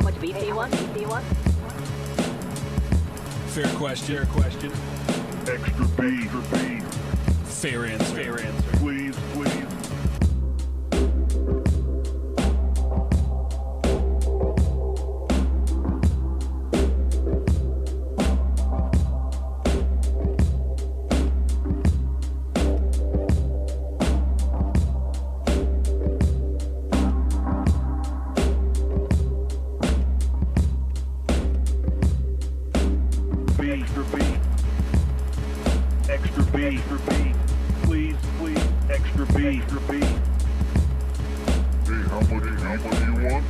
How much beef do you want? Fair question. Extra beef. Fair answer. Please. Extra beef. Please. Extra beef. Hey, how much do you want?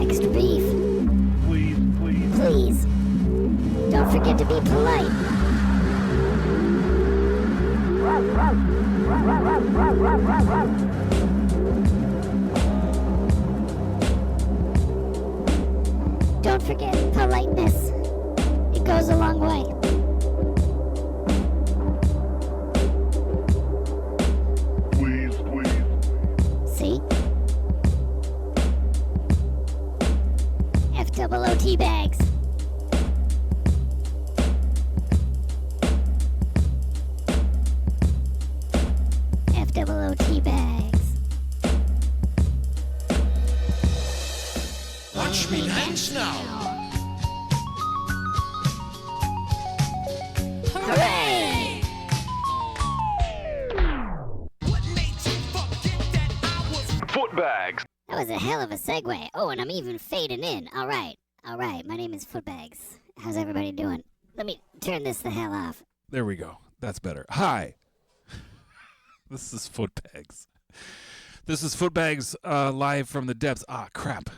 Extra beef. Please. Don't forget to be polite. Don't forget politeness. It goes a long way. Please. See? FOOT bags. FOOT bags. Watch me dance now. Hooray! Footbags. That was a hell of a segue. Oh, and I'm even fading in. All right. My name is Footbags. How's everybody doing? Let me turn this the hell off. There we go. That's better. Hi. This is Footbags. This is Footbags live from the depths. Ah, crap.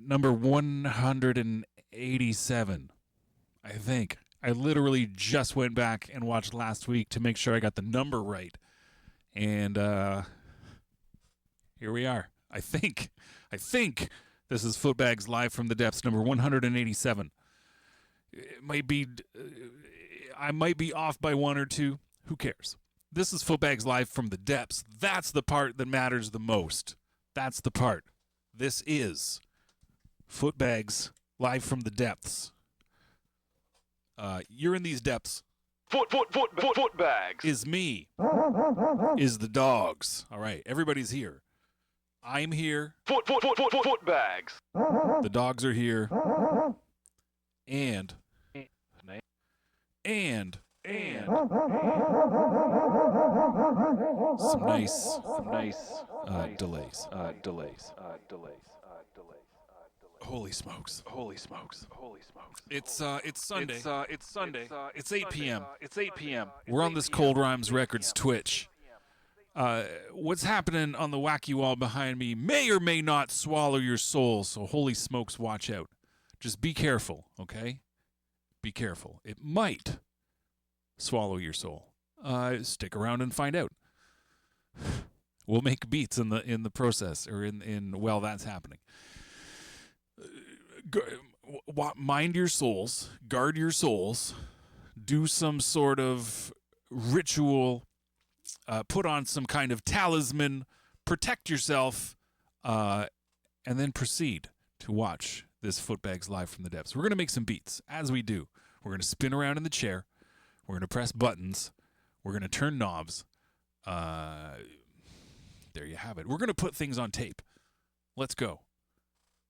Number 187, I think. I literally just went back and watched last week to make sure I got the number right. And here we are. I think this is Footbags live from the depths, number 187. It might be, I might be off by one or two. Who cares? This is Footbags live from the depths. That's the part that matters the most. That's the part. This is Footbags live from the depths. You're in these depths. Footbags. Is me. Is the dogs. All right, everybody's here. I'm here. Footbags. The dogs are here. And some nice delays. Holy smokes. It's Sunday. It's 8 p.m. We're on this Cold Rhymes Records Twitch. What's happening on the wacky wall behind me may or may not swallow your soul, so holy smokes, watch out. Just be careful, okay? Be careful. It might swallow your soul. stick around and find out. We'll make beats in the process, or in while that's happening. Mind your souls, guard your souls, do some sort of ritual, put on some kind of talisman, protect yourself, and then proceed to watch this Footbags Live from the Depths. We're going to make some beats. As we do, we're going to spin around in the chair. We're going to press buttons. We're going to turn knobs. There you have it. We're going to put things on tape. Let's go.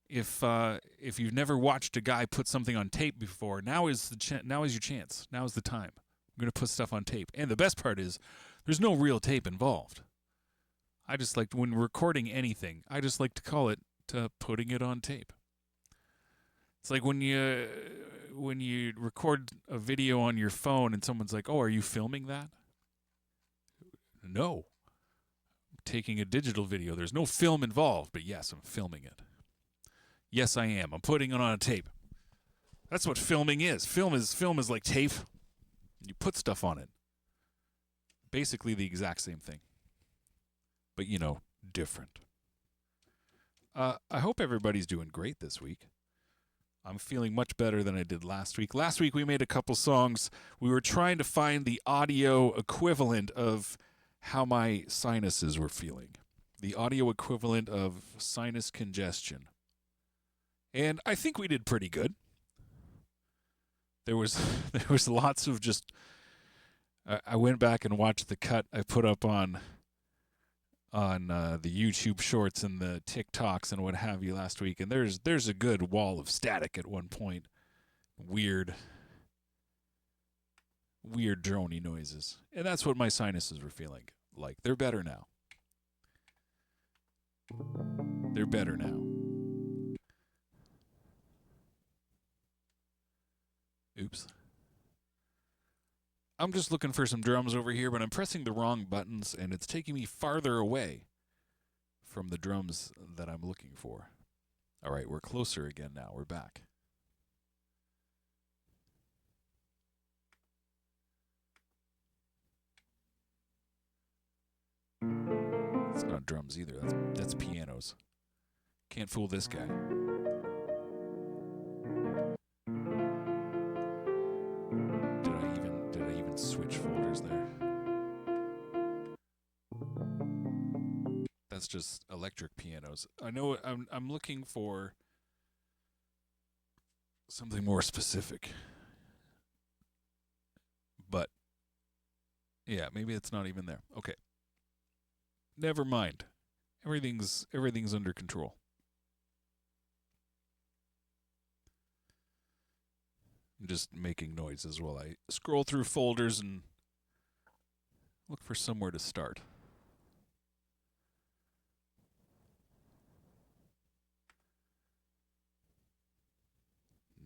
If you've never watched a guy put something on tape before, now is your chance. Now is the time. I'm going to put stuff on tape. And the best part is there's no real tape involved. I just like, when recording anything, I just like to call it putting it on tape. It's like when you record a video on your phone and someone's like, "Oh, are you filming that?" No. I'm taking a digital video. There's no film involved, but yes, I'm filming it. Yes, I am. I'm putting it on a tape. That's what filming is. Film is like tape. You put stuff on it. Basically the exact same thing. But, different. I hope everybody's doing great this week. I'm feeling much better than I did last week. Last week we made a couple songs. We were trying to find the audio equivalent of how my sinuses were feeling. The audio equivalent of sinus congestion. And I think we did pretty good. There was lots of just... I went back and watched the cut I put up on the YouTube Shorts and the TikToks and what have you last week, and there's a good wall of static at one point. Weird droney noises. And that's what my sinuses were feeling like. They're better now. They're better now. Oops. I'm just looking for some drums over here, but I'm pressing the wrong buttons, and it's taking me farther away from the drums that I'm looking for. All right, we're closer again now. We're back. It's not drums either. That's pianos. Can't fool this guy. Did I even switch folders there? That's just electric pianos. I know I'm looking for something more specific. But yeah, maybe it's not even there. Okay. Never mind. Everything's under control. I'm just making noises while I scroll through folders and look for somewhere to start.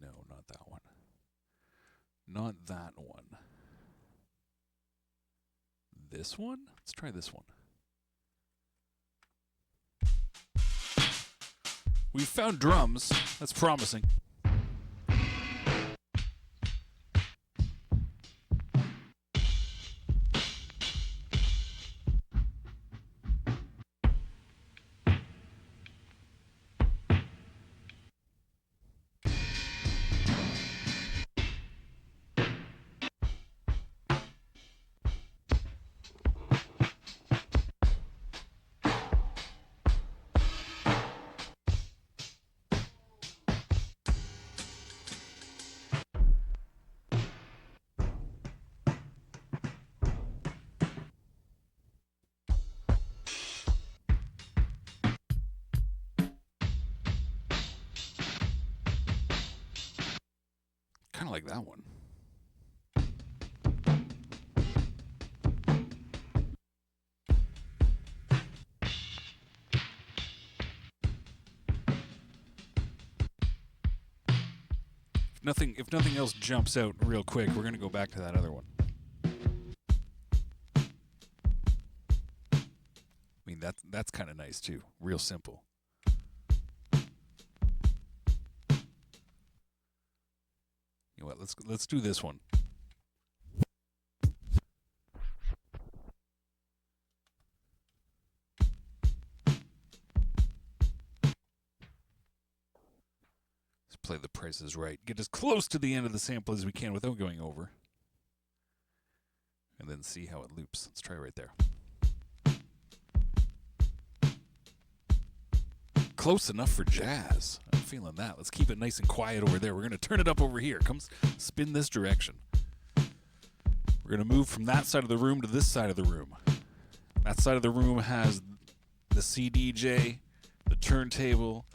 No, not that one. Not that one. This one? Let's try this one. We found drums. That's promising. Kind of like that one. If nothing else jumps out real quick, we're going to go back to that other one. I mean, that's kind of nice too. Real simple. You know what? Let's do this one. Price is Right. Get as close to the end of the sample as we can without going over. And then see how it loops. Let's try right there. Close enough for jazz. I'm feeling that. Let's keep it nice and quiet over there. We're going to turn it up over here. Come spin this direction. We're going to move from that side of the room to this side of the room. That side of the room has the CDJ, the turntable,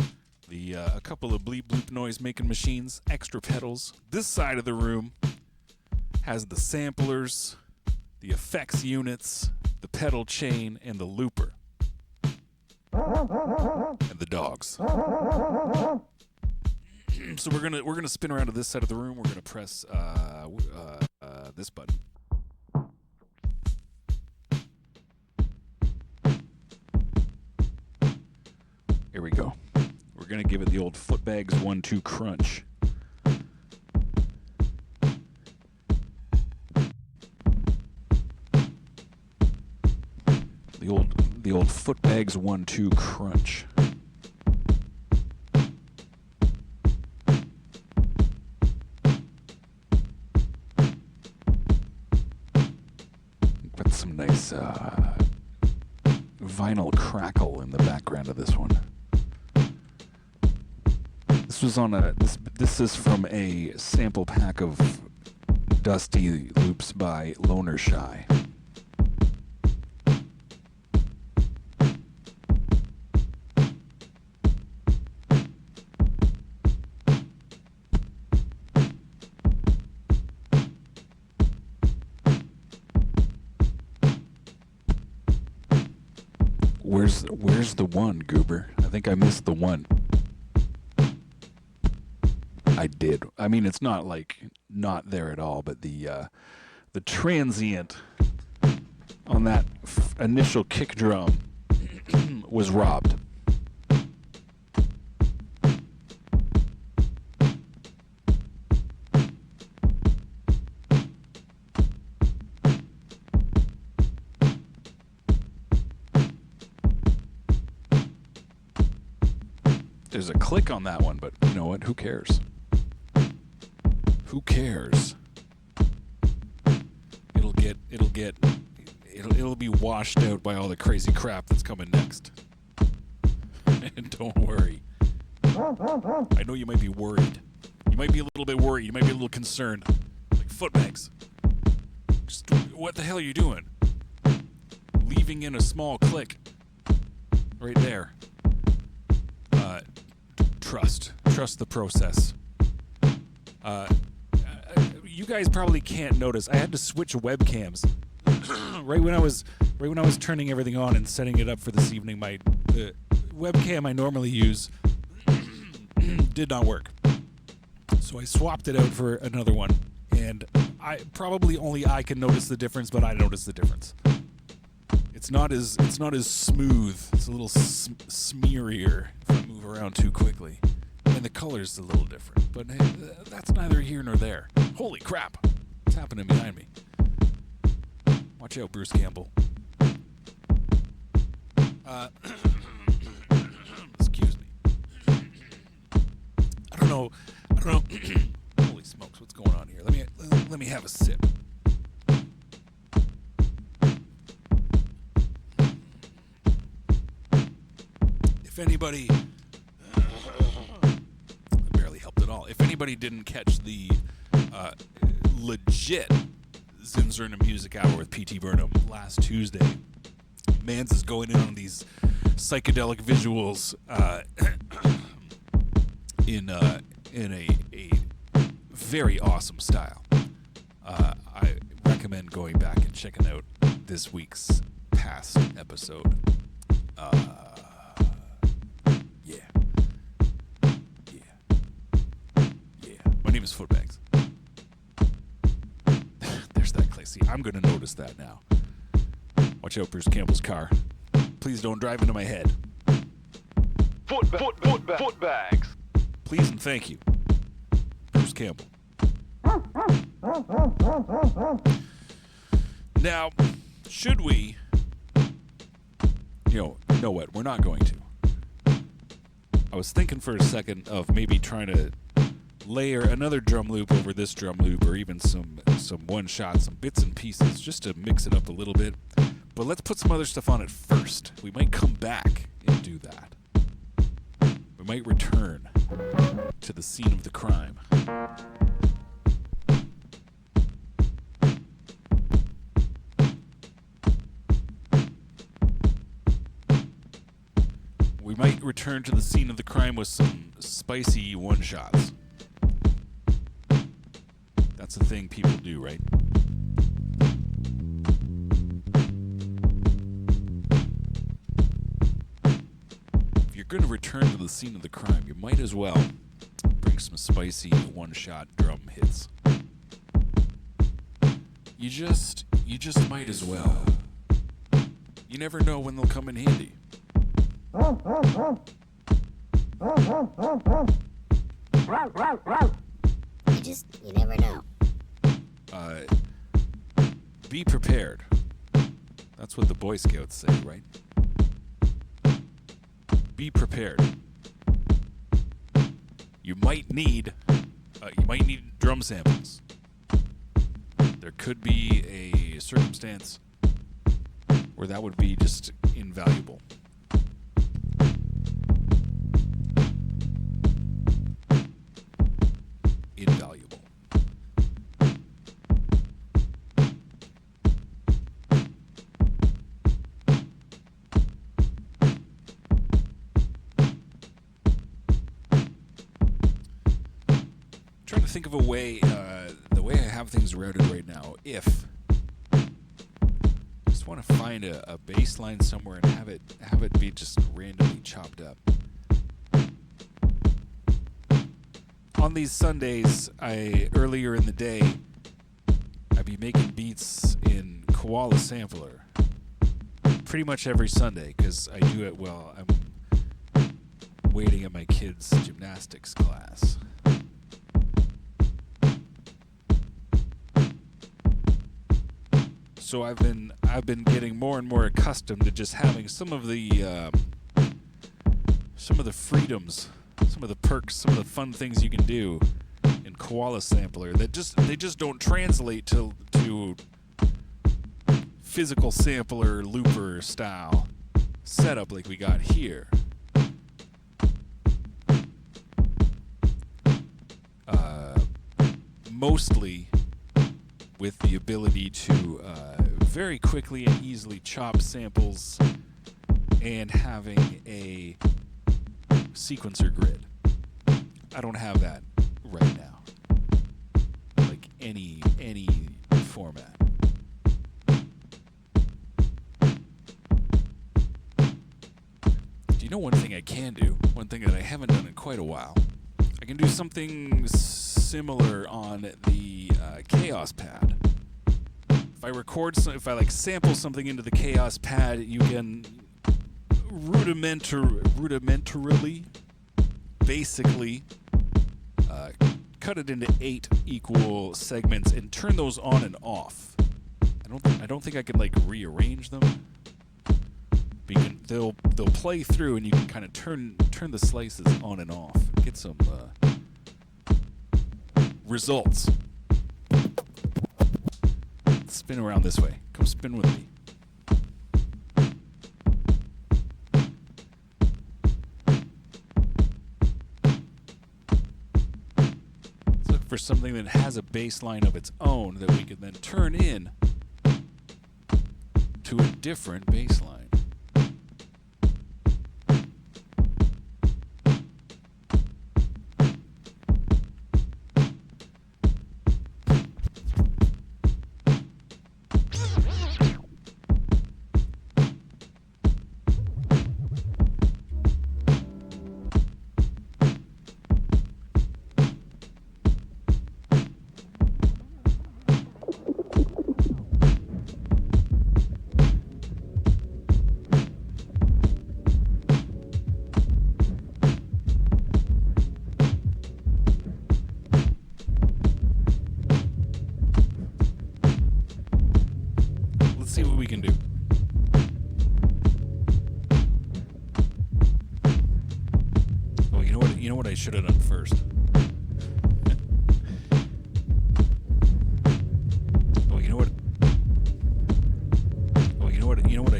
a couple of bleep bloop noise making machines, extra pedals. This side of the room has the samplers, the effects units, the pedal chain, and the looper. And the dogs. So we're gonna spin around to this side of the room. We're gonna press this button. Here we go. We're gonna give it the old Footbags 1-2 crunch. The old Footbags 1-2 crunch. Got some nice vinyl crackle in the background of this one. This was on this is from a sample pack of Dusty Loops by Loner Shy. Where's the one, Goober? I think I missed the one. I did. I mean, it's not like not there at all, but the transient on that initial kick drum was robbed. There's a click on that one, but you know what? Who cares? Who cares? It'll be washed out by all the crazy crap that's coming next. And don't worry. I know you might be worried. You might be a little bit worried. You might be a little concerned. Like, Footbags. Just, what the hell are you doing? Leaving in a small click. Right there. Trust the process. You guys probably can't notice. I had to switch webcams right when I was turning everything on and setting it up for this evening. The webcam I normally use did not work, so I swapped it out for another one. And only I can notice the difference, but I notice the difference. It's not as smooth. It's a little smearier if I move around too quickly. And the color's a little different. But hey, that's neither here nor there. Holy crap. What's happening behind me? Watch out, Bruce Campbell. Excuse me. I don't know. Holy smokes, what's going on here? Let me have a sip. If anybody... barely helped at all. If anybody didn't catch the legit Zinzerna Music Hour with P.T. Burnham last Tuesday, Mans is going in on these psychedelic visuals in a very awesome style. I recommend going back and checking out this week's past episode. My name is Footbags. There's that clay. See, I'm going to notice that now. Watch out, Bruce Campbell's car. Please don't drive into my head. Footbags. Please and thank you, Bruce Campbell. Now, should we... You know what? We're not going to. I was thinking for a second of maybe trying to layer another drum loop over this drum loop, or even some one shot, some bits and pieces, just to mix it up a little bit. But let's put some other stuff on it first. We might come back and do that. We might return to the scene of the crime. We might return to the scene of the crime with some spicy one-shots. That's the thing people do, right? If you're going to return to the scene of the crime, you might as well bring some spicy one-shot drum hits. You just might as well. You never know when they'll come in handy. You never know. Be prepared. That's what the Boy Scouts say, right? Be prepared. You might need drum samples. There could be a circumstance where that would be just invaluable. Invaluable. Trying to think of a way, the way I have things routed right now, if just want to find a bass line somewhere and have it be just randomly chopped up. On these Sundays, earlier in the day, I'd be making beats in Koala Sampler pretty much every Sunday, because I do it while I'm waiting at my kids' gymnastics class. So I've been getting more and more accustomed to just having some of the freedoms, some of the perks, some of the fun things you can do in Koala Sampler that they just don't translate to physical sampler looper style setup like we got here. Mostly with the ability to very quickly and easily chop samples and having a sequencer grid. I don't have that right now. Like any format. Do you know one thing I can do? One thing that I haven't done in quite a while. I can do something similar on the Chaos Pad. If I sample something into the Chaos Pad, you can rudimentarily, basically, cut it into 8 equal segments and turn those on and off. I don't think I can rearrange them. But they'll play through, and you can kind of turn the slices on and off. Get some results. Spin around this way. Come spin with me. Let's look for something that has a bass line of its own that we can then turn in to a different bass line. See what we can do. Oh, you know what I should have done first?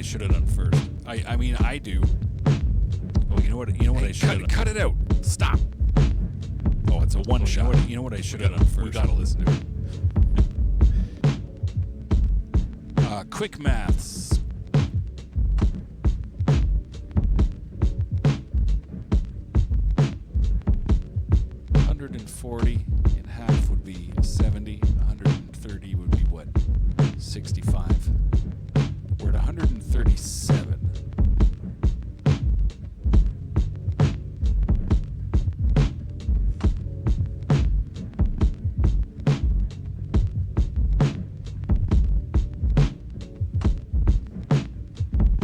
should have done first? I mean, I do. Oh, you know what? You know what I should have. Cut it out. Stop. Oh, it's a one shot. You know what I should have done first? We gotta listen to it. Quick maths. $140 in half would be 70. 130 would be what? 65. We're at 137.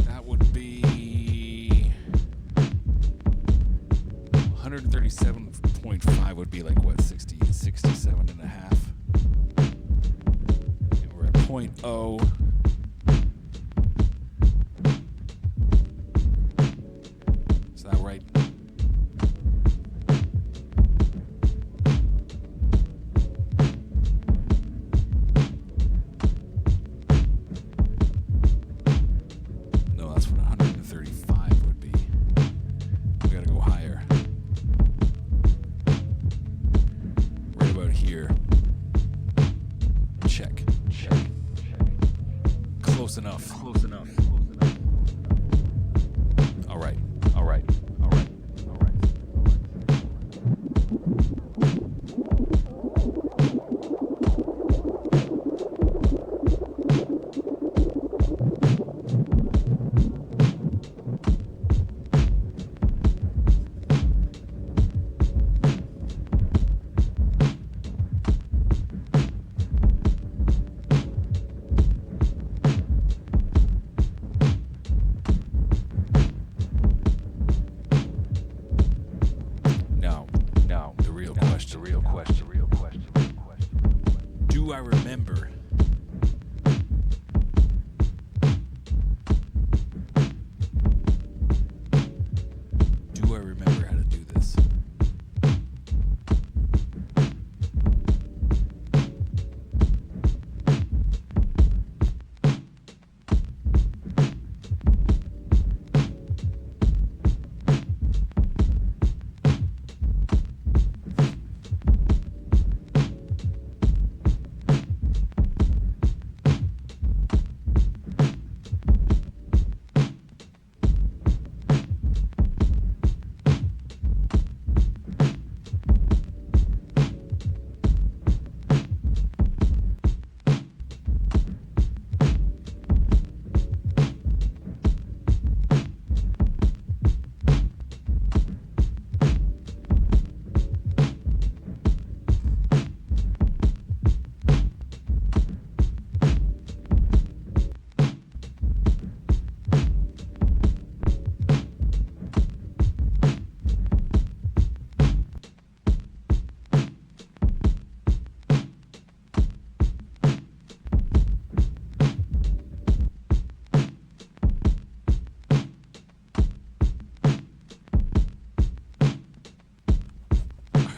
That would be 137.5 would be like what? 67 and a half. And we're at 0.0. Is that right? No, that's what 135 would be. We gotta go higher. Right about here. Check. Close enough. All right. Now, the real question. Do I remember? Do I remember how to do this?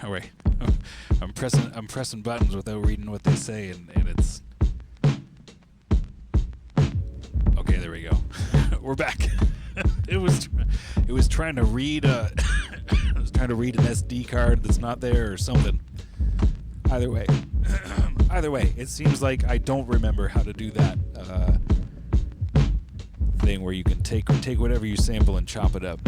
All right. I'm pressing buttons without reading what they say, and it's okay. There we go. We're back. It was trying to read it was trying to read an SD card that's not there or something. Either way, it seems like I don't remember how to do that thing where you can take whatever you sample and chop it up.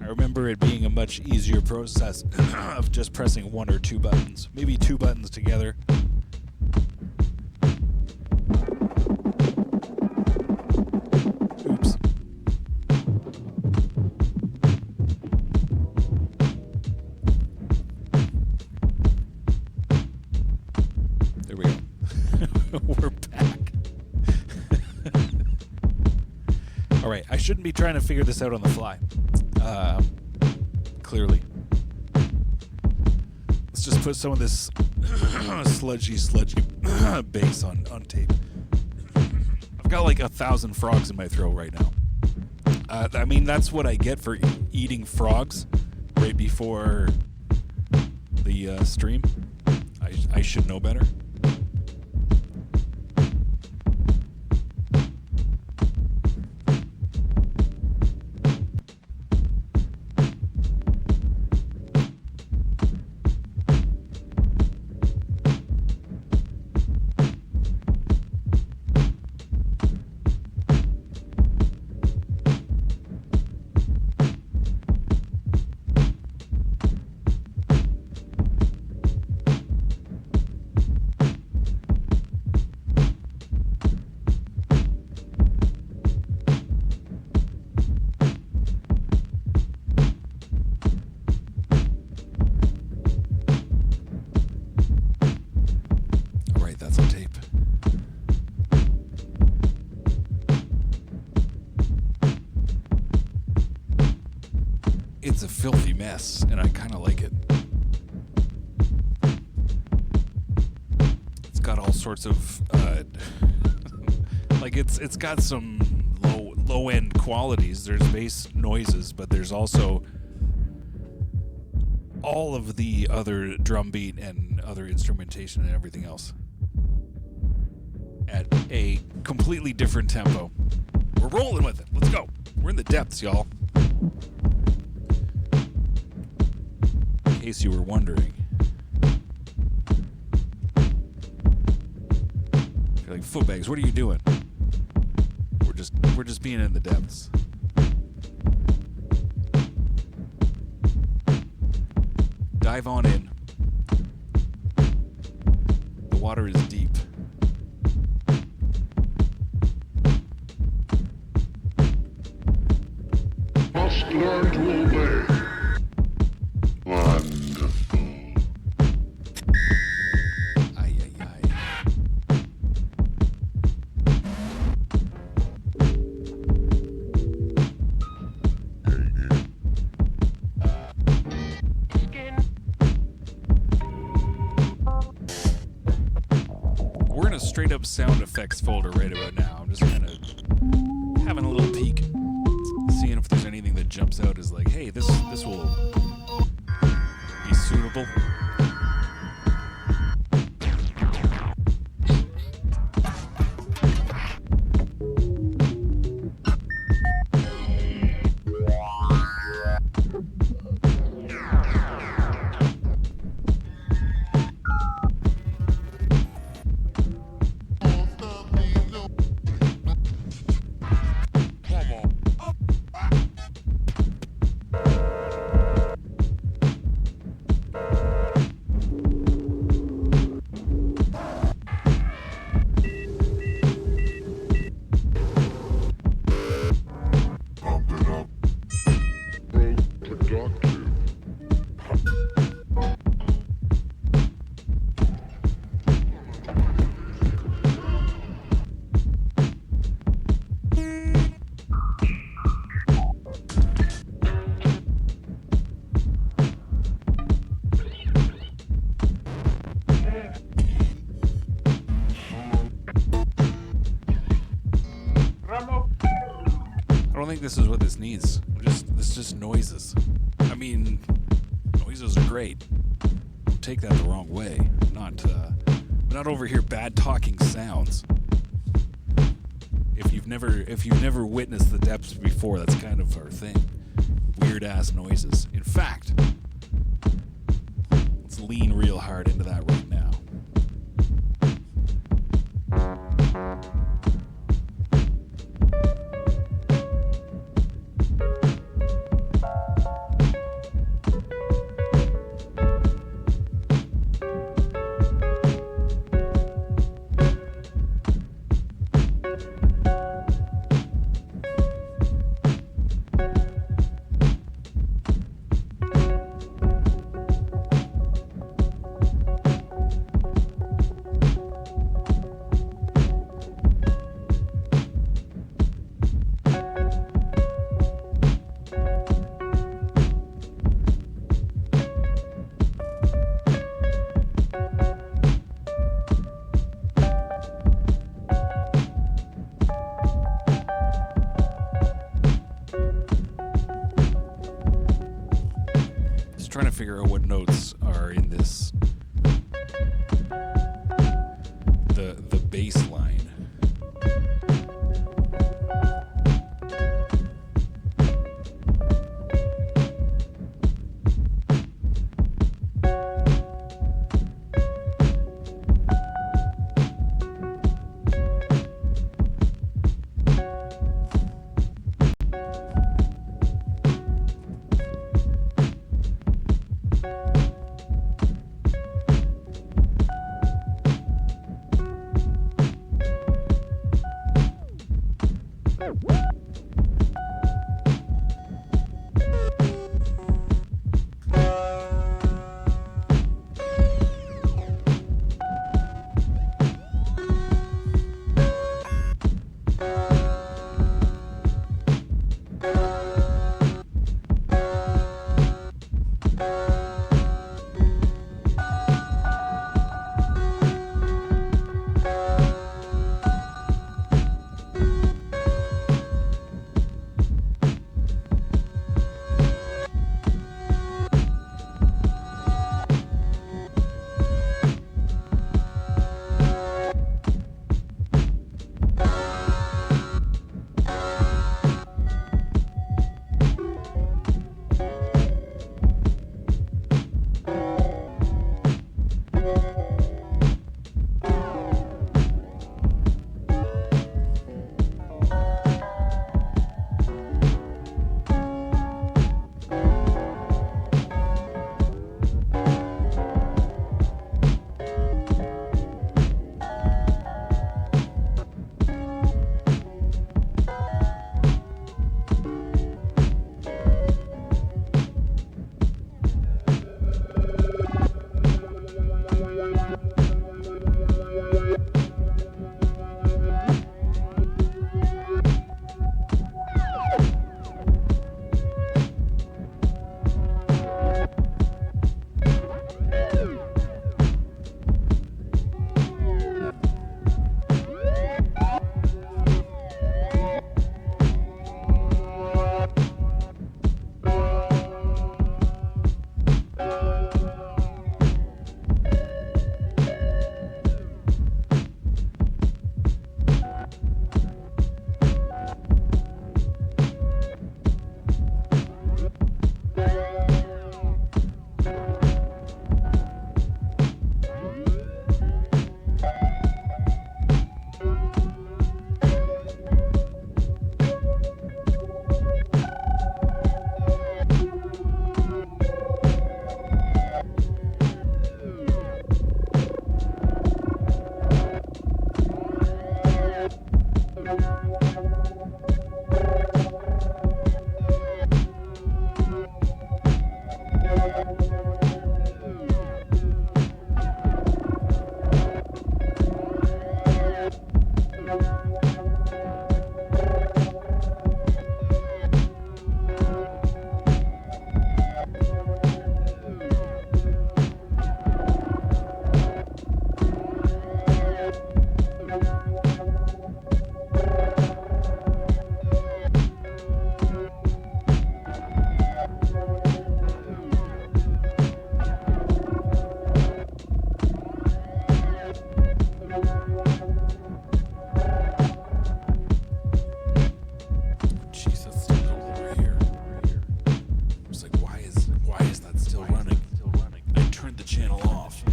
I remember it being a much easier process of just pressing one or two buttons, maybe two buttons together. Oops. There we go. We're back. All right, I shouldn't be trying to figure this out on the fly. Clearly. Let's just put some of this sludgy bass on tape. I've got like 1,000 frogs in my throat right now. I mean, that's what I get for eating frogs right before the stream. I should know better. filthy mess, and I kind of like it. It's got all sorts of like it's got some low end qualities. There's bass noises, but there's also all of the other drum beat and other instrumentation and everything else at a completely different tempo. We're rolling with it. Let's go. We're in the depths, y'all. In case you were wondering. You're like, Footbags, what are you doing? We're just being in the depths. Dive on in. The water is deep. Must learn to obey. Wonderful. Ay, ay, ay. We're in a straight up sound effects folder right about now. I'm just kind of having a little peek, seeing if there's anything that jumps out as like, hey, this will be suitable. Pump it up. Productive. I don't think this is what this needs. This just noises. I mean, noises are great. Don't take that the wrong way. We're not over here bad talking sounds. If you've never witnessed the depths before, that's kind of our thing. Weird ass noises. In fact, let's lean real hard into that right now. Trying to figure out what notes are in this. The bass line. the channel off.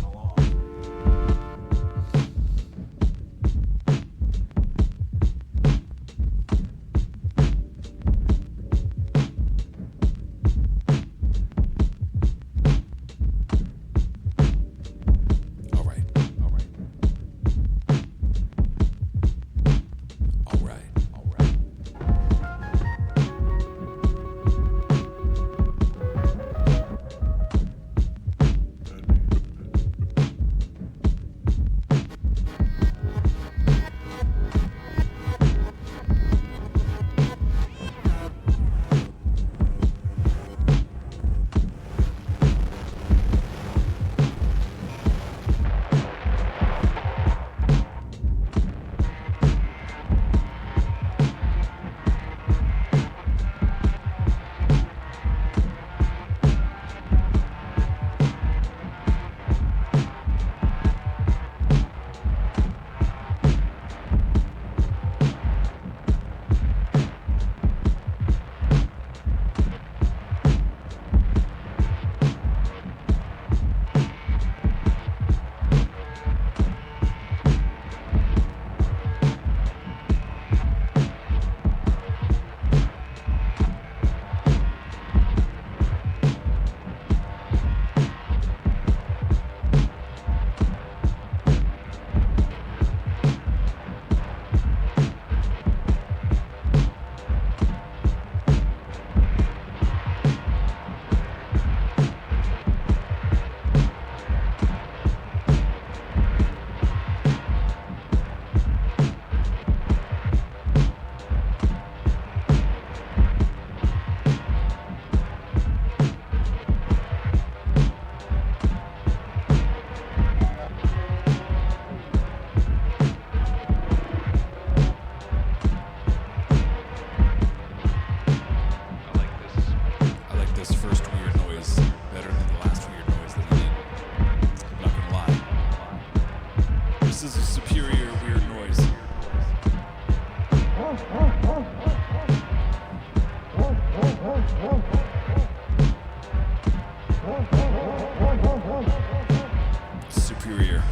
All right. All right. All right. All right. I like this first weird noise better than the last weird noise that he did. I'm not gonna lie. This is a superior weird noise. Superior.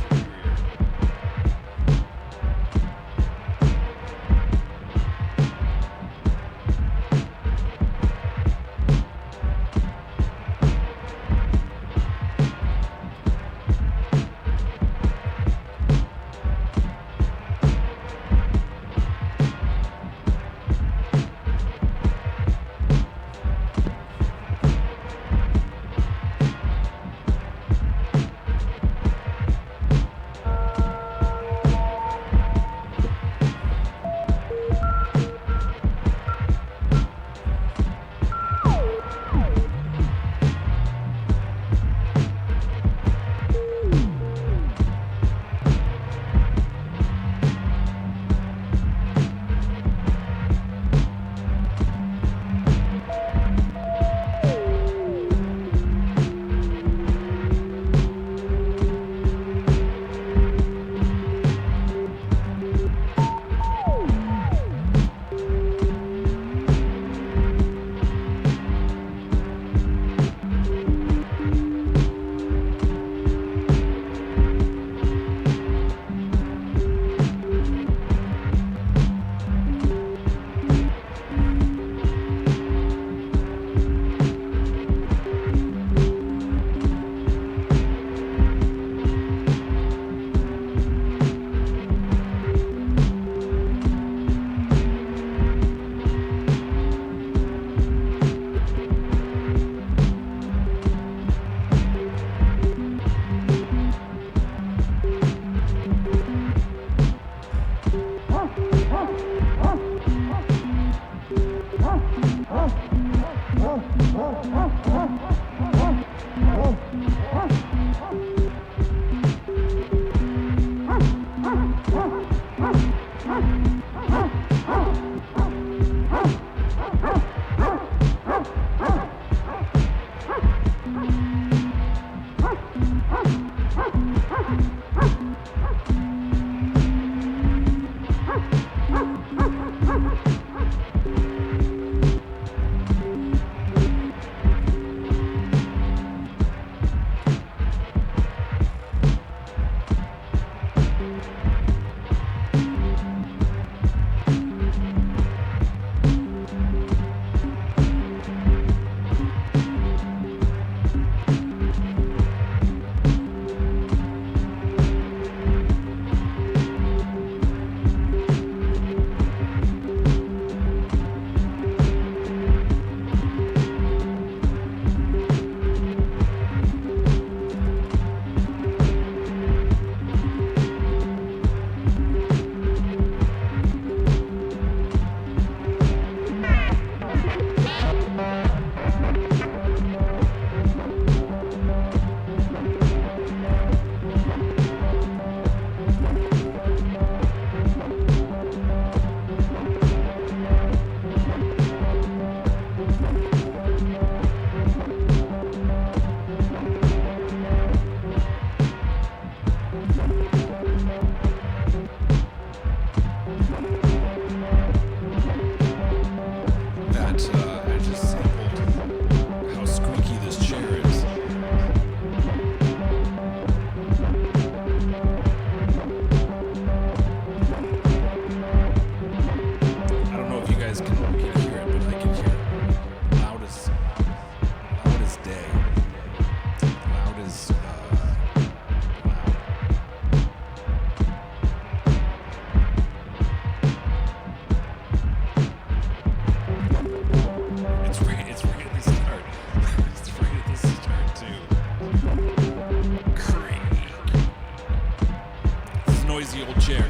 noisy old chair.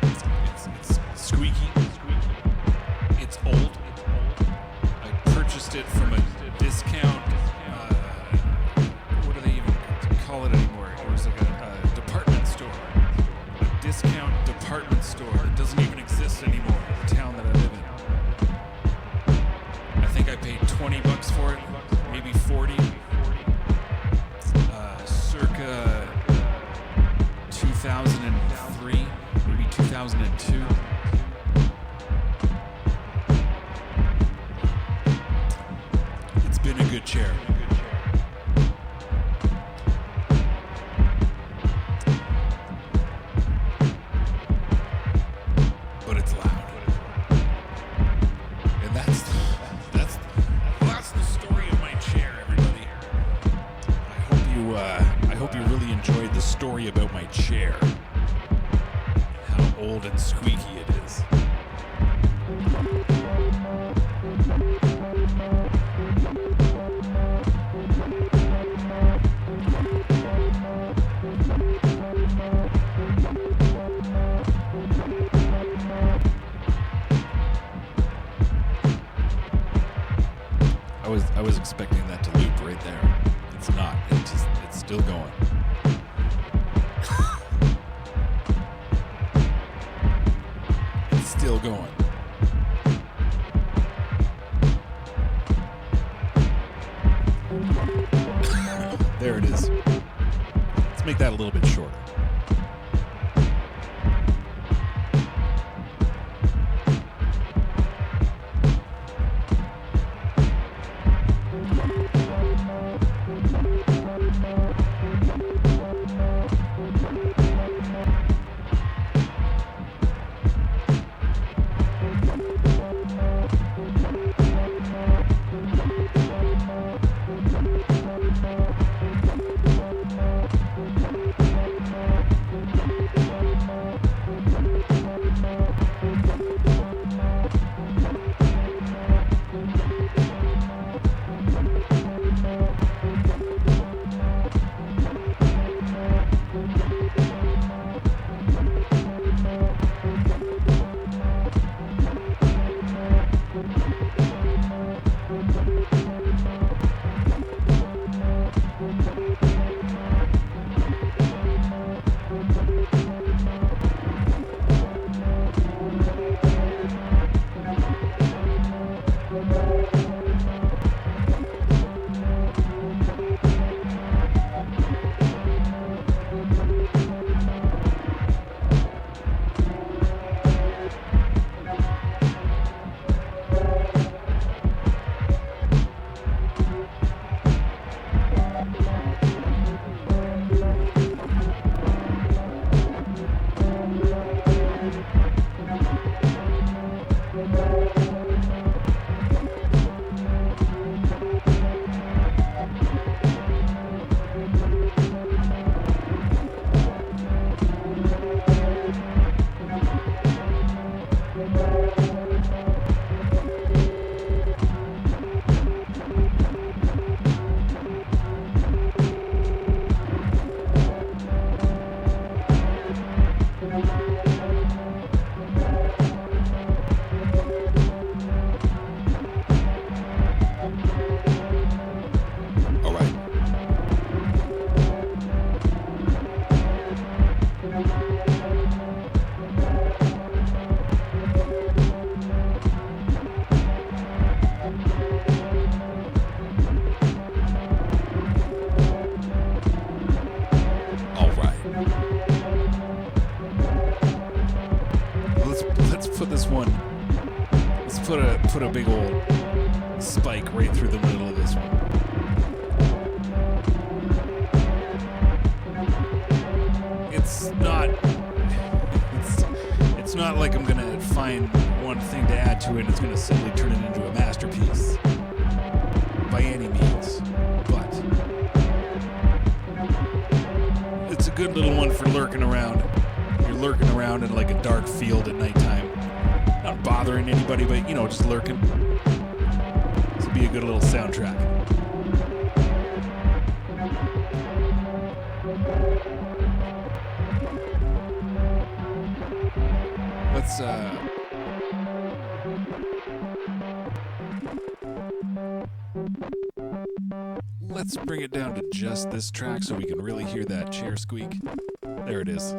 It's squeaky. It's old. I purchased it from a discount. What do they even call it anymore? It was like a department store. A discount department store that doesn't even exist anymore in the town that I live in. I think I paid $20 for it, maybe 40. Circa 2003, maybe 2002. It's been a good chair. But it's loud. And that's the story of my chair, everybody. I hope you really enjoyed the story about my chair. How old and squeaky it is. I was expecting that to loop right there. It's not. It's still going. It's still going. There it is. Let's make that a little bit shorter. Put a big old spike right through the middle of this one. It's not like I'm gonna find one thing to add to it and it's gonna suddenly turn it into a masterpiece by any means, but it's a good little one for lurking around. You're lurking around in like a dark field at nighttime. Not bothering anybody, but, just lurking. This would be a good little soundtrack. Let's bring it down to just this track so we can really hear that chair squeak. There it is.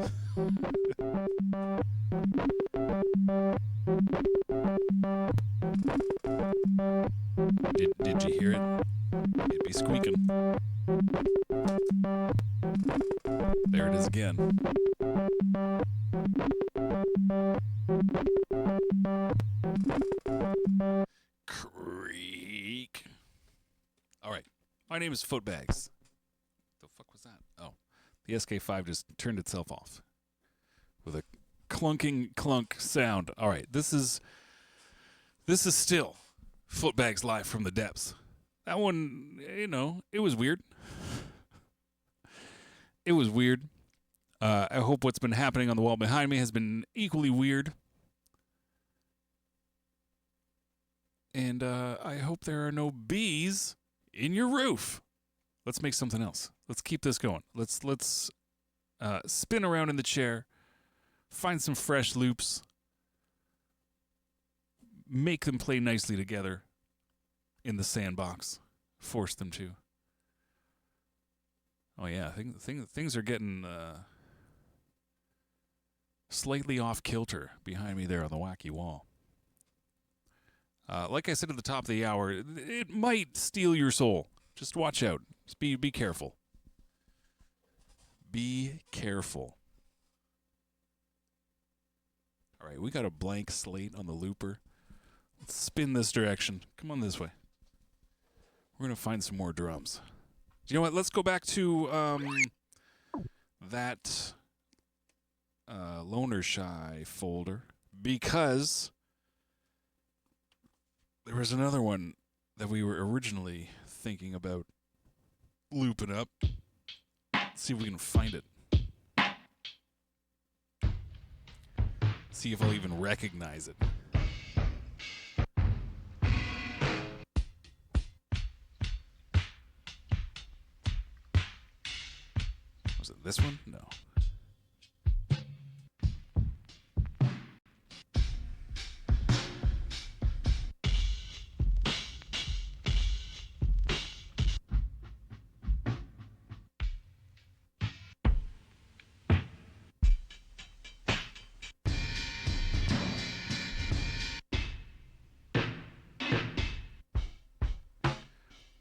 Did you hear it? It'd be squeaking. There it is again. Creak. All right. My name is Footbags. The fuck was that? Oh, the SK5 just turned itself off with a clunking clunk sound. All right. This is still Footbags live from the depths. That one, it was weird. It was weird. I hope what's been happening on the wall behind me has been equally weird. And I hope there are no bees in your roof. Let's make something else. Let's keep this going. Let's spin around in the chair, find some fresh loops, make them play nicely together in the sandbox. Force them to. Oh yeah, things are getting slightly off kilter behind me there on the wacky wall. Like I said at the top of the hour, it might steal your soul. Just watch out. Just be careful. Be careful. All right, we got a blank slate on the looper. Let's spin this direction. Come on this way. We're going to find some more drums. You know what? Let's go back to that Loner Shy folder, because there was another one that we were originally thinking about looping up. Let's see if we can find it. See if I'll even recognize it. Was it this one? No.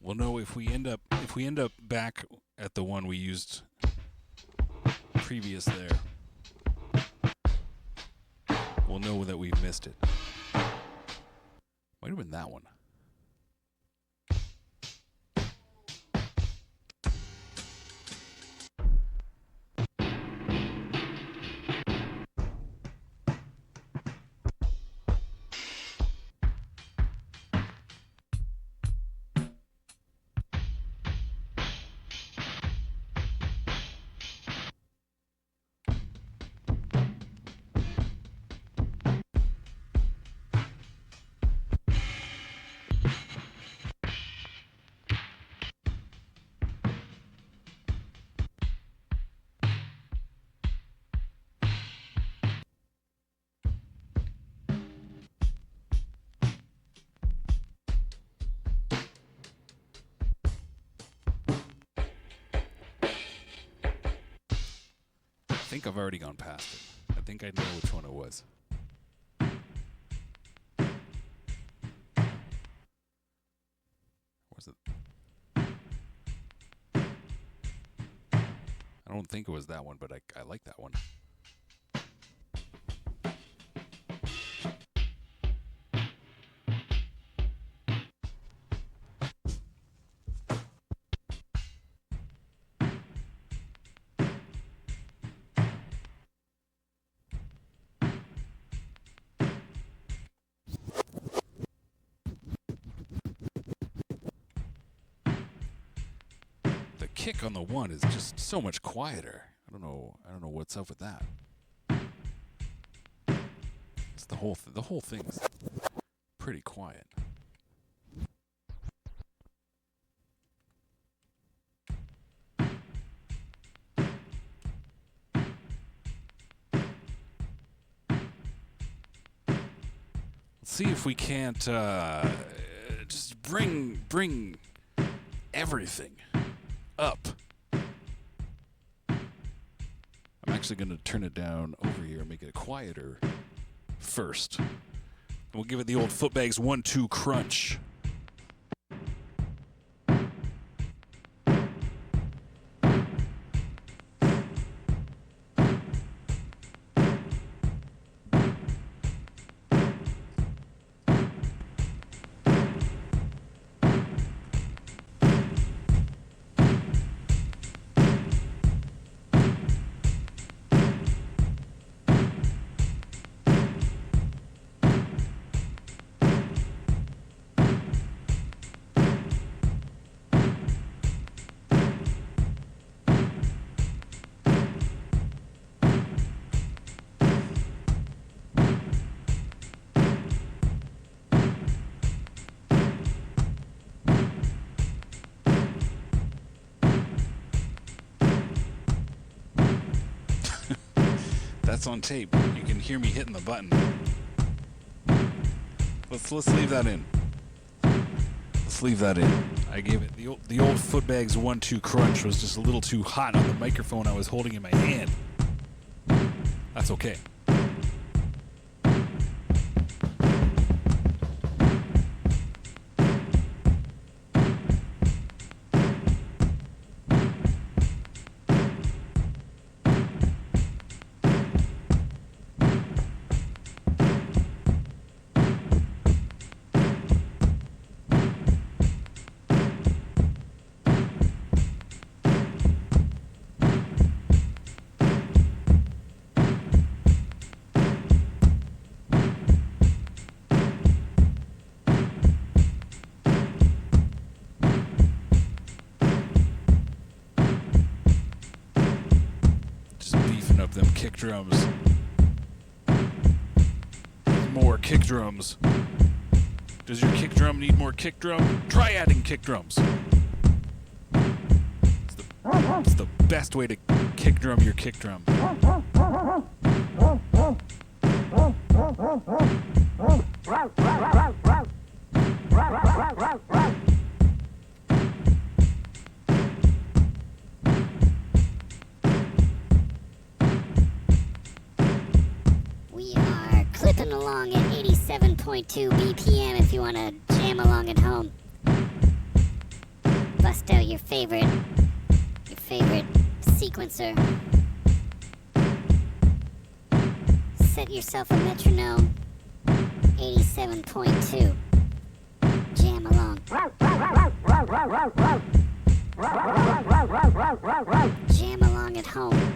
We'll know if we end up back at the one we used previous there. We'll know that we've missed it. Might have been that one. I think I've already gone past it. I think I know which one it was. Was it? I don't think it was that one, but I like that one. Kick on the one is just so much quieter. I don't know what's up with that. It's the whole thing's pretty quiet. see if we can't just bring everything up. I'm actually going to turn it down over here and make it quieter first. And we'll give it the old Footbags 1-2 crunch. That's on tape. You can hear me hitting the button. Let's leave that in. Let's leave that in. I gave it the old Footbags 1-2 crunch was just a little too hot on the microphone I was holding in my hand. That's okay. Them kick drums. More kick drums. Does your kick drum need more kick drum? Try adding kick drums. It's the best way to kick drum your kick drum. Clipping along at 87.2 BPM if you want to jam along at home. Bust out your favorite sequencer. Set yourself a metronome. 87.2. Jam along. Jam along at home.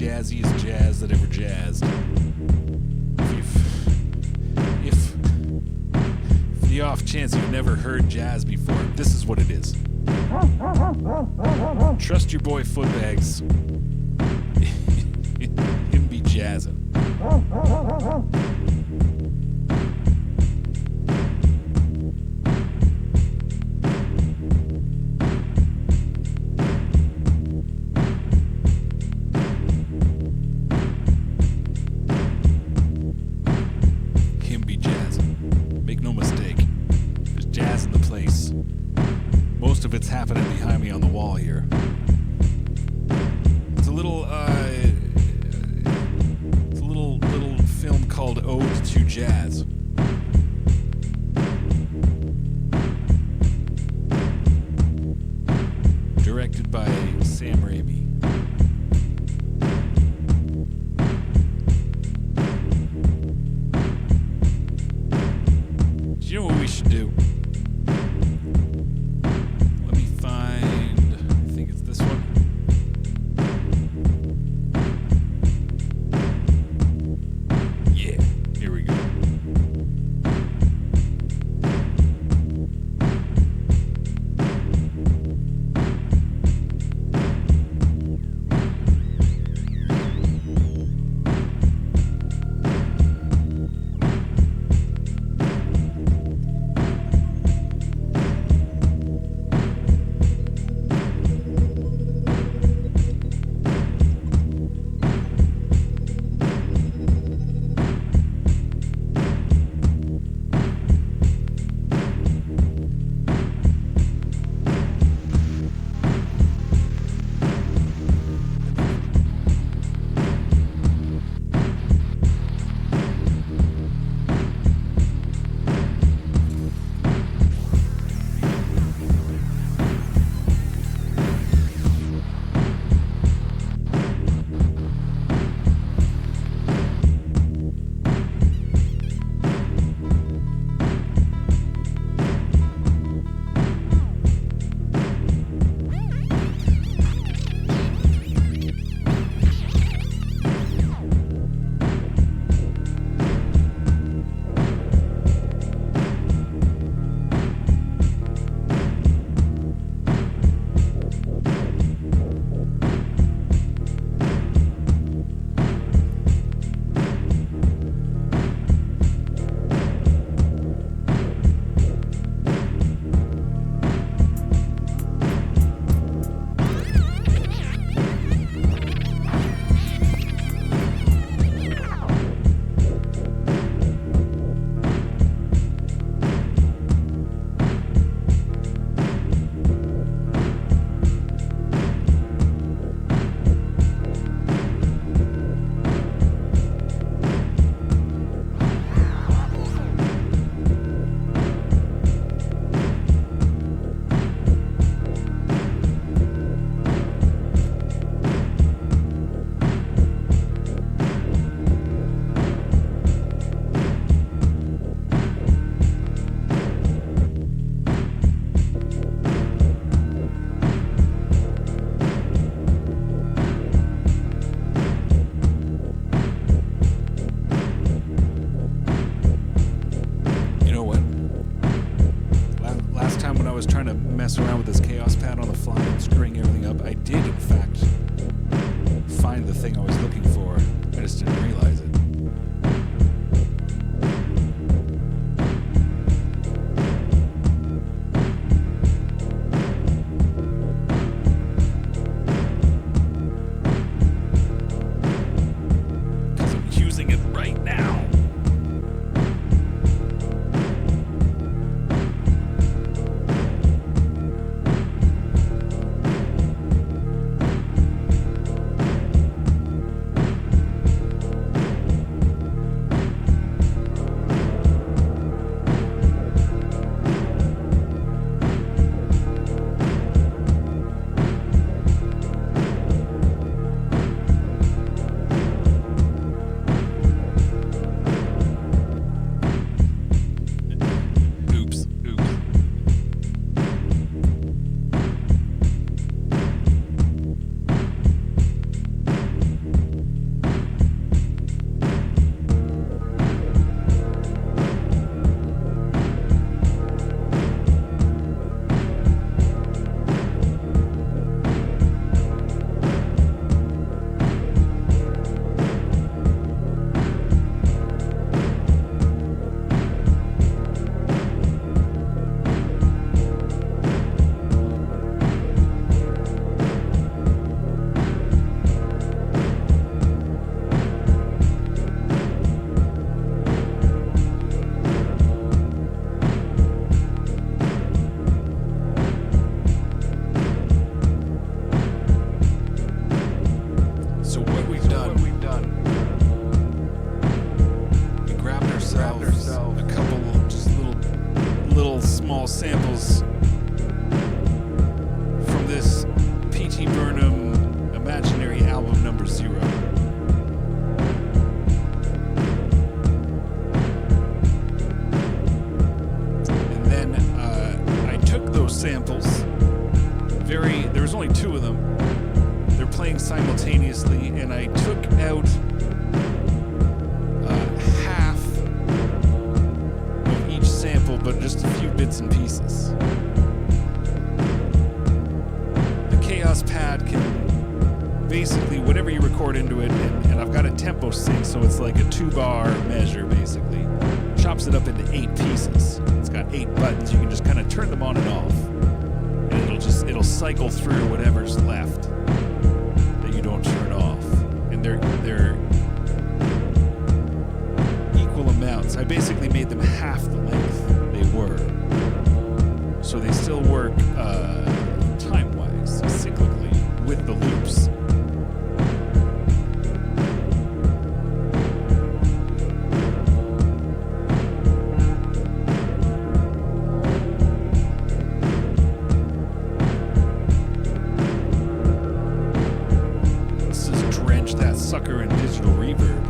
jazziest jazz that ever jazzed. If the off chance you've never heard jazz before, this is what it is. Trust your boy Footbags. Him be jazzing. Him be jazzing. Make no mistake. There's jazz in the place. Most of it's happening behind me on the wall here. It's a little film called Ode to Jazz. Directed by Sam Raimi. Do you know what we should do? Let me find, I think it's this one. Yeah, here we go. Mess around with this chaos pad on the fly and screwing everything up, I did in fact find the thing I was looking for. I just didn't realize it. Because I'm using it right now. samples. There was only 2 of them. They're playing simultaneously, and I took out half of each sample, but just a few bits and pieces. The Chaos Pad can basically, whatever you record into it, and I've got a tempo sync, so it's like a 2-bar measure, basically. Chops it up into 8 pieces. It's got 8 buttons. You can just kind of turn them on and off. And it'll cycle through whatever's left that you don't turn off. And they're equal amounts. I basically made them half the length they were. So they still work time-wise, cyclically, with the loops. That sucker in digital reverb.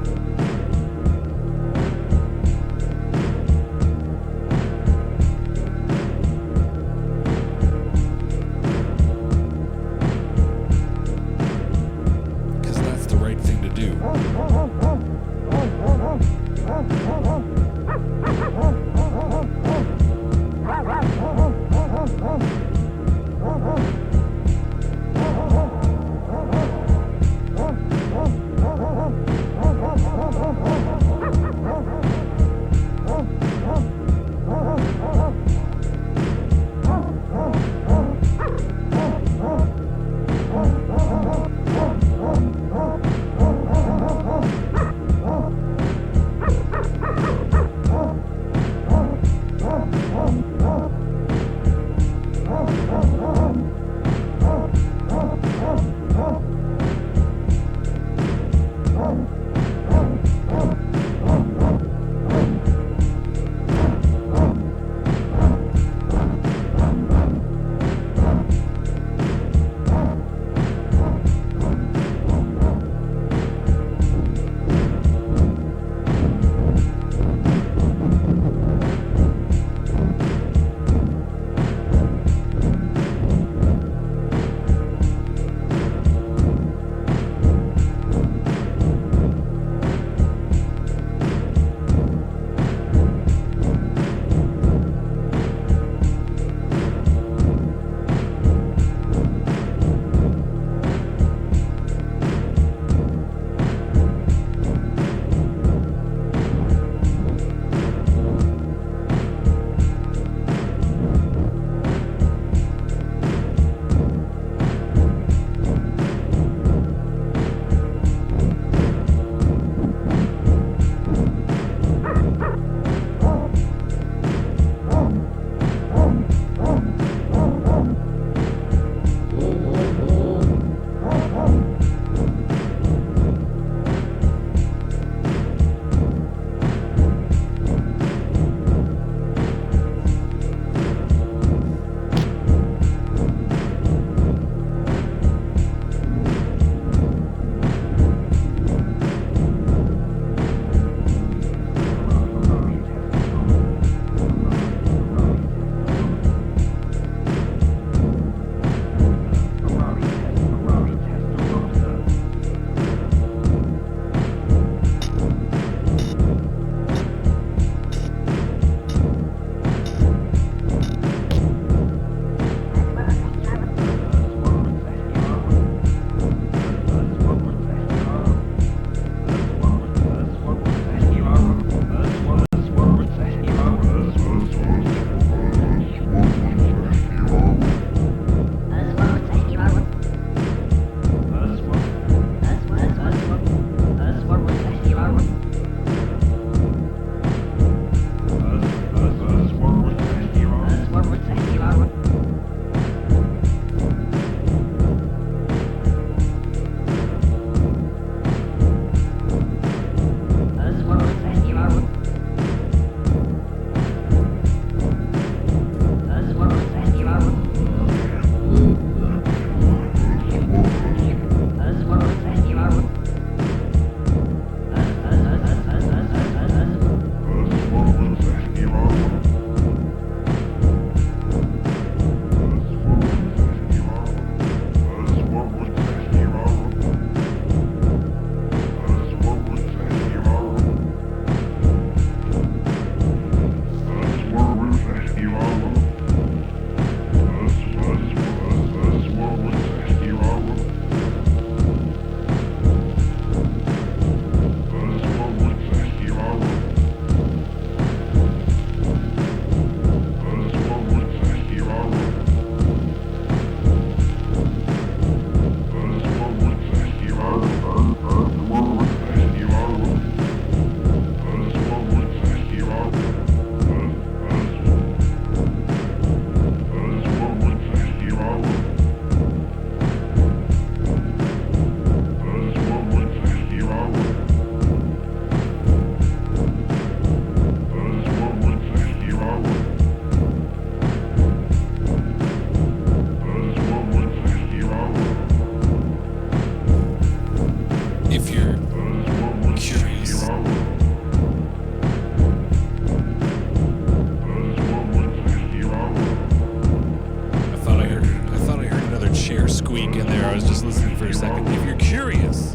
squeak in there. I was just listening for a second. If you're curious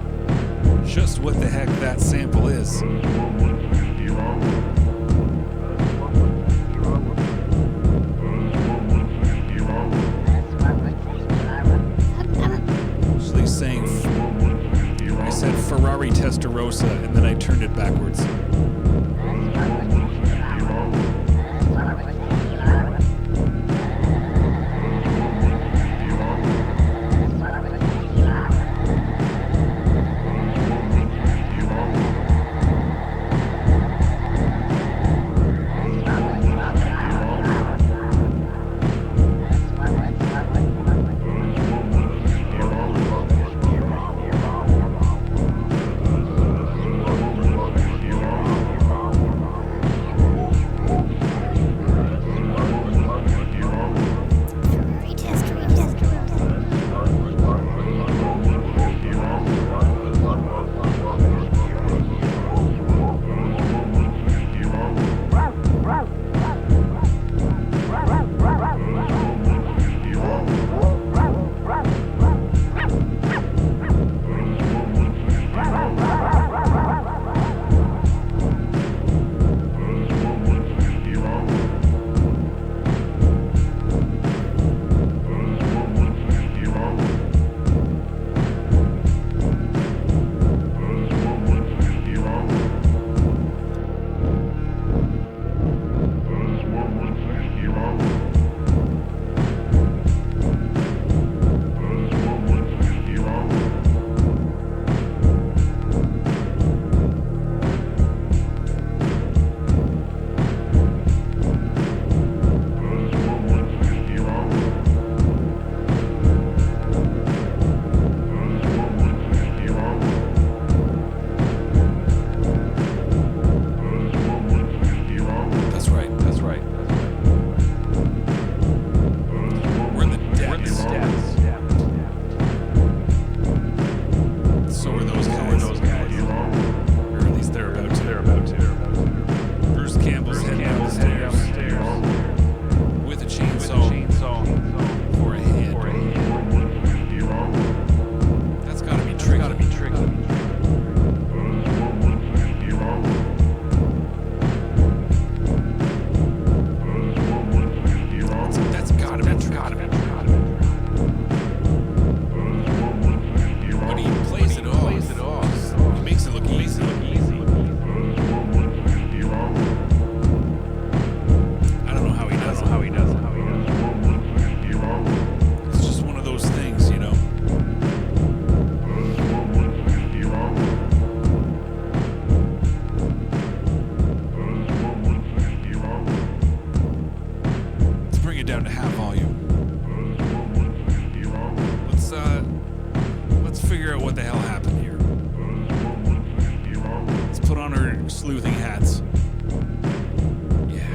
just what the heck that sample is, actually saying, I said Ferrari Testarossa, and then I turned it backwards. Down to half volume. Let's figure out what the hell happened here. Let's put on our sleuthing hats. Yeah,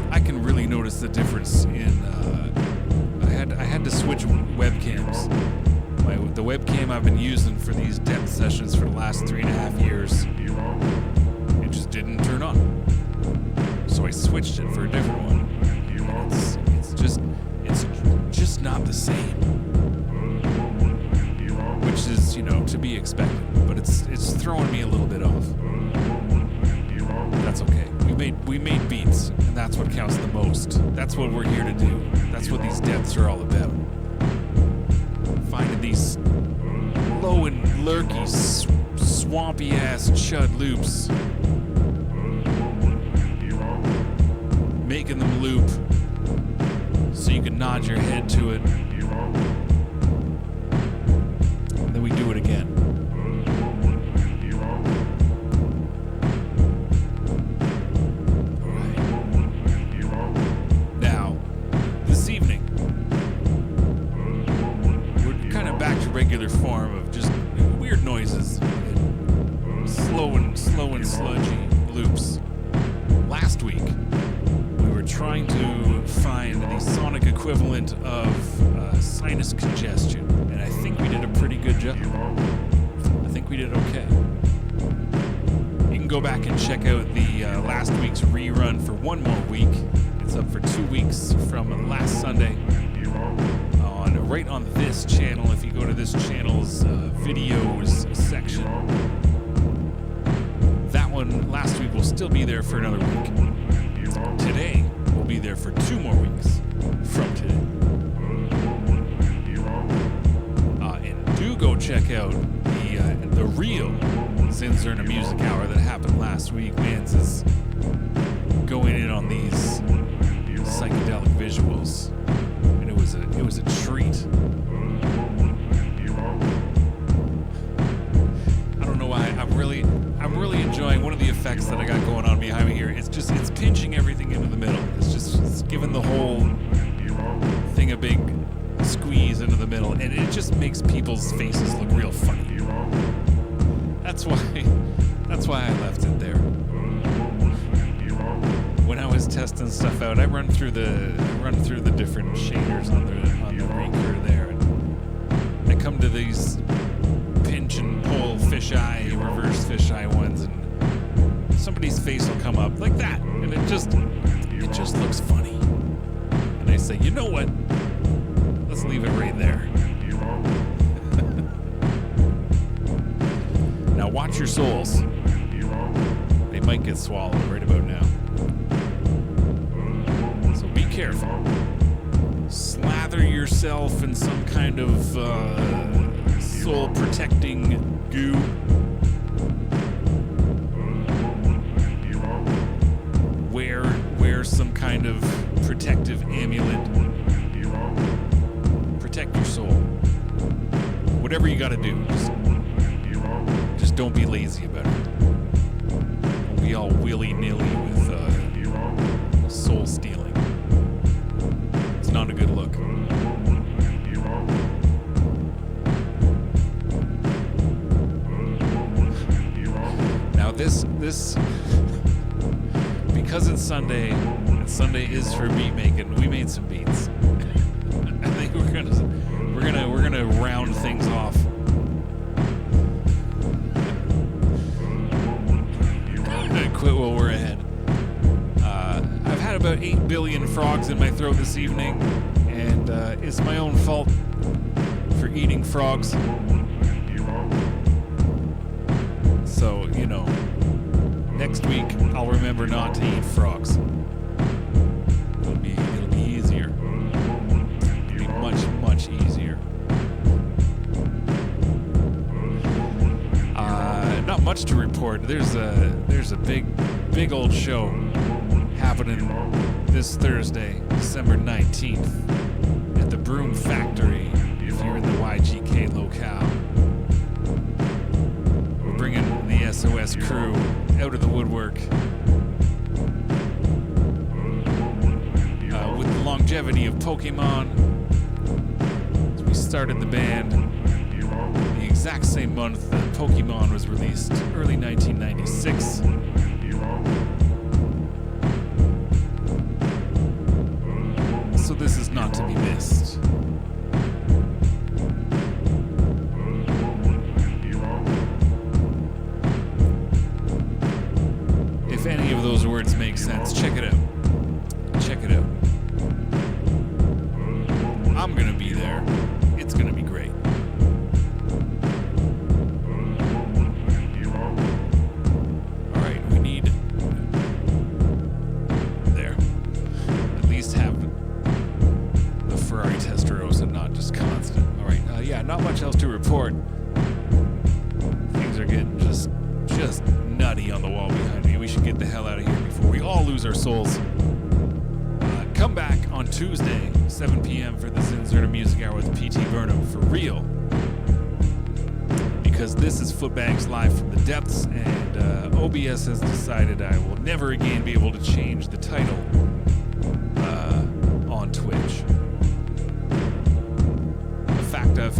I can really notice the difference in. I had to switch webcams. The webcam I've been using for these depth sessions for the last 3.5 years, it just didn't turn on. So I switched it for a different one. It's just not the same, which is, to be expected, but it's throwing me a little bit off. That's okay. We made beats, and that's what counts the most. That's what we're here to do. That's what these depths are all about. Finding these low and lurky, swampy ass chud loops, making them loop so you can nod your head to it. And then we do it again. Alright. Now, this evening, we're kind of back to regular form of just weird noises, slow and sludgy loops. Last week, we were trying to find the sonic equivalent of sinus congestion, and I think we did a pretty good job. I think we did okay. You can go back and check out the last week's rerun for one more week. It's up for 2 weeks from last Sunday on right on this channel. If you go to this channel's videos section, that one last week will still be there for another week. Today will be there for 2 more weeks from today. And do go check out the real Zinzerna Music Hour that happened last week. Mans is going in on these psychedelic visuals, and it was a treat. I don't know why I'm really enjoying one of the effects that I got going on behind me here. It's pinching everything into the middle. It's giving the whole thing a big squeeze into the middle, and it just makes people's faces look real funny. That's why I left it there. When I was testing stuff out, I run through the different shaders on the Reaker there, and I come to these pinch and pull fisheye, reverse fisheye ones, and somebody's face will come up like that, and it just looks funny. And I say, you know what? Let's leave it right there. Now watch your souls. They might get swallowed right about now. So be careful. Slather yourself in some kind of soul-protecting goo. Wear some kind of protective amulet. Protect your soul. Whatever you gotta do, just don't be lazy about it. Don't be all willy-nilly with soul stealing. It's not a good look. Now this because it's Sunday, and Sunday is for beat making, we made some beats. I think we're gonna round things off. Quit while we're ahead. I've had about 8 billion frogs in my throat this evening, and it's my own fault for eating frogs. So, next week I'll remember not to eat frogs. It'll be easier. It'll be much easier. Not much to report. There's a big old show happening this Thursday, December 19th, at the Broom Factory. If you're in the YGK locale, we're bringing the SOS crew out of the woodwork with the longevity of Pokemon. As we started the band the exact same month that Pokemon was released, early 1996. So this is not to be missed. If any of those words make sense, check it out. Check it out. I'm gonna be there. It's gonna be great. Alright, we need there. At least have the Ferrari Testarossa, not just constant. Alright, yeah, not much else to report. Things are getting just nutty on the wall behind me. We should get the hell out of here before we all lose our souls. Come back on Tuesday, 7 p.m. for the Zinzerna Music Hour with P.T. Burnham for real. Because this is Footbags live from the depths, and OBS has decided I will never again be able to change the title on Twitch. A fact I've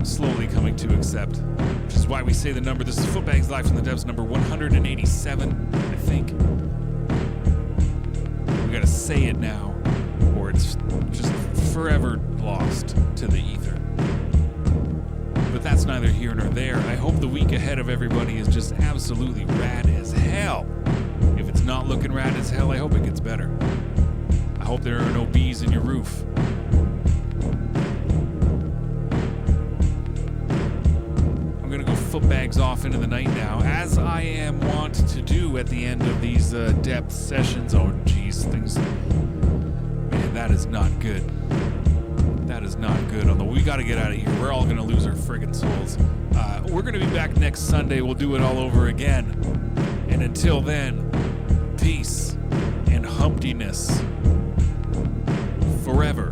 slowly coming to accept, which is why we say the number. This is Footbags live from the depths, number 187, I think. We gotta say it now, or it's just forever lost to the ether. But that's neither here nor there. I hope the week ahead of everybody is just absolutely rad as hell. If it's not looking rad as hell, I hope it gets better. I hope there are no bees in your roof. Footbags off into the night now, as I am wont to do at the end of these depth sessions. Oh, geez, things. Man, that is not good. That is not good. We got to get out of here. We're all going to lose our friggin' souls. We're going to be back next Sunday. We'll do it all over again. And until then, peace and humptiness forever.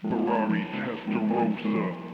Ferrari Testarossa.